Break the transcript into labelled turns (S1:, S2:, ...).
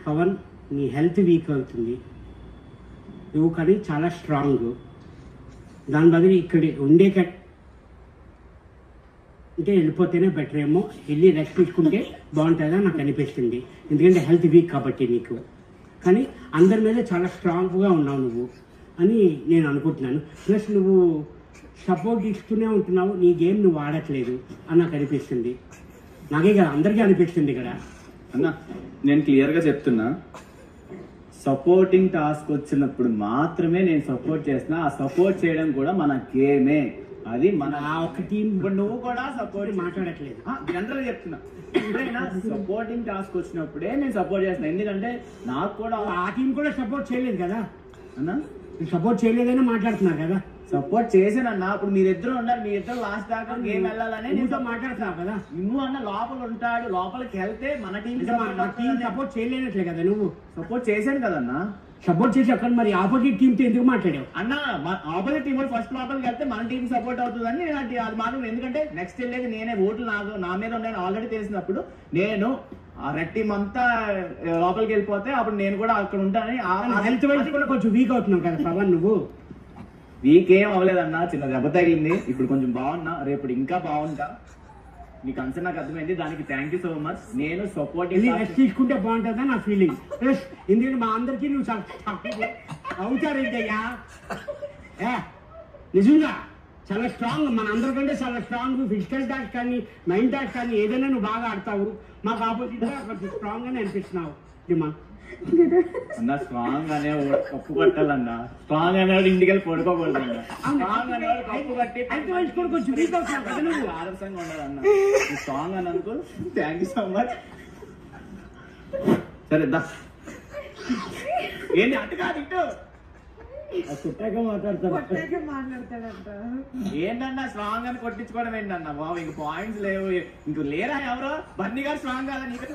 S1: పవన్ నీ health week అవుతుంది, నువ్వు కానీ చాలా స్ట్రాంగ్. దాని బదులు ఇక్కడ ఉండే అంటే వెళ్ళిపోతేనే బెటర్ ఏమో, వెళ్ళి రెస్ట్ తీసుకుంటే బాగుంటుందని నాకు అనిపిస్తుంది. ఎందుకంటే హెల్త్ వీక్ కాబట్టి నీకు. కానీ అందరి మీద చాలా స్ట్రాంగ్గా ఉన్నావు నువ్వు అని నేను అనుకుంటున్నాను. ప్లస్ నువ్వు సపోర్ట్ ఇస్తూనే ఉంటున్నావు, నీ గేమ్ నువ్వు ఆడట్లేదు అని నాకు అనిపిస్తుంది. నాకే కదా అందరికీ అనిపిస్తుంది కదా
S2: అన్న. నేను క్లియర్గా చెప్తున్నా, సపోర్టింగ్ టాస్క్ వచ్చినప్పుడు మాత్రమే నేను సపోర్ట్ చేస్తున్నా. ఆ సపోర్ట్ చేయడం కూడా మన గేమే, అది మన
S1: ఒక టీం.
S2: ఇప్పుడు నువ్వు కూడా సపోర్ట్
S1: మాట్లాడట్లేదు,
S2: జనరల్ చెప్తున్నా. ఎప్పుడైనా సపోర్టింగ్ టాస్క్ వచ్చినప్పుడే నేను సపోర్ట్ చేస్తున్నా. ఎందుకంటే నాకు కూడా
S1: ఆ టీం కూడా సపోర్ట్ చేయలేదు కదా
S2: అన్న.
S1: సపోర్ట్ చేయలేదని మాట్లాడుతున్నారు కదా.
S2: సపోర్ట్ చేసానన్నా. ఇప్పుడు మీరిద్దరు ఉన్నారు, మీ ఇద్దరు లాస్ట్ దాకా గేమ్ వెళ్ళాలని
S1: నీతో మాట్లాడుతున్నావు కదా.
S2: నువ్వు అన్న లోపల ఉంటాడు, లోపలికి వెళ్తే మన టీం
S1: సపోర్ట్ చేయలేనట్లే కదా. నువ్వు
S2: సపోర్ట్ చేశాను కదన్నా.
S1: సపోర్ట్ చేసి అక్కడ మరి ఆపోజిట్ టీంతో ఎందుకు మాట్లాడావు
S2: అన్న? ఆపోజిట్ టీం ఫస్ట్ లోపలికి వెళ్తే మన టీం సపోర్ట్ అవుతుందని నేను అది మాత్రం. ఎందుకంటే నెక్స్ట్ వెళ్ళేది నేనే, ఓట్లు నా మీద ఉన్నాయని ఆల్రెడీ తెలిసినప్పుడు నేను ఆ రెడ్ టీం అంతా లోపలికి వెళ్ళిపోతే అప్పుడు నేను కూడా అక్కడ ఉంటానని.
S1: హెల్త్ వైజ్ కూడా కొంచెం వీక్ అవుతున్నావు కదా పవన్ నువ్వు.
S2: వీక్ ఏం అవ్వలేదన్నా, చిన్న దెబ్బ తగిలింది. ఇప్పుడు కొంచెం బాగున్నా, రేపు ఇంకా బాగుంటా. నీ కన్సర్న్ నాకు అర్థమైంది, దానికి థ్యాంక్ యూ సో మచ్. నేను సపోర్ట్
S1: రెస్ట్ తీసుకుంటే బాగుంటుందని నా ఫీలింగ్. ఎందుకంటే మా అందరికీ నువ్వు అవుతారేంటయ్యా, నిజంగా చాలా స్ట్రాంగ్, మన అందరికంటే చాలా స్ట్రాంగ్. ఫిజికల్ టాస్క్ కానీ మైండ్ టాస్క్ కానీ ఏదైనా నువ్వు బాగా ఆడతావు. మాకు ఆపోజిట్ గా కొంచెం స్ట్రాంగ్ గానే అనిపిస్తున్నావు.
S2: అన్న స్ట్రాంగ్ అనే కప్పు కట్టాలన్నా. స్ట్రాంగ్ అనేవాడు ఇంటికి వెళ్ళి పడుకోకూడదు అన్న. స్ట్రాంగ్ అనేవాడు కప్పు కట్టి
S1: కొంచెం వీక్ అవుతున్నావు కదా నువ్వు.
S2: ఆదర్శంగా ఉండాలన్నా. స్ట్రాంగ్ అని అనుకో. Thank you so much. సరే దా. ఏంటి అటు కాదు ఇటు ఏంటన్నా స్ట్రాంగ్ అని కొట్టించుకోవడం ఏంటన్నా బాబు? ఇంక పాయింట్స్ లేవు, ఇంక లేరా ఎవరో. బన్నీ గారు స్ట్రాంగ్ కాదా నీకు?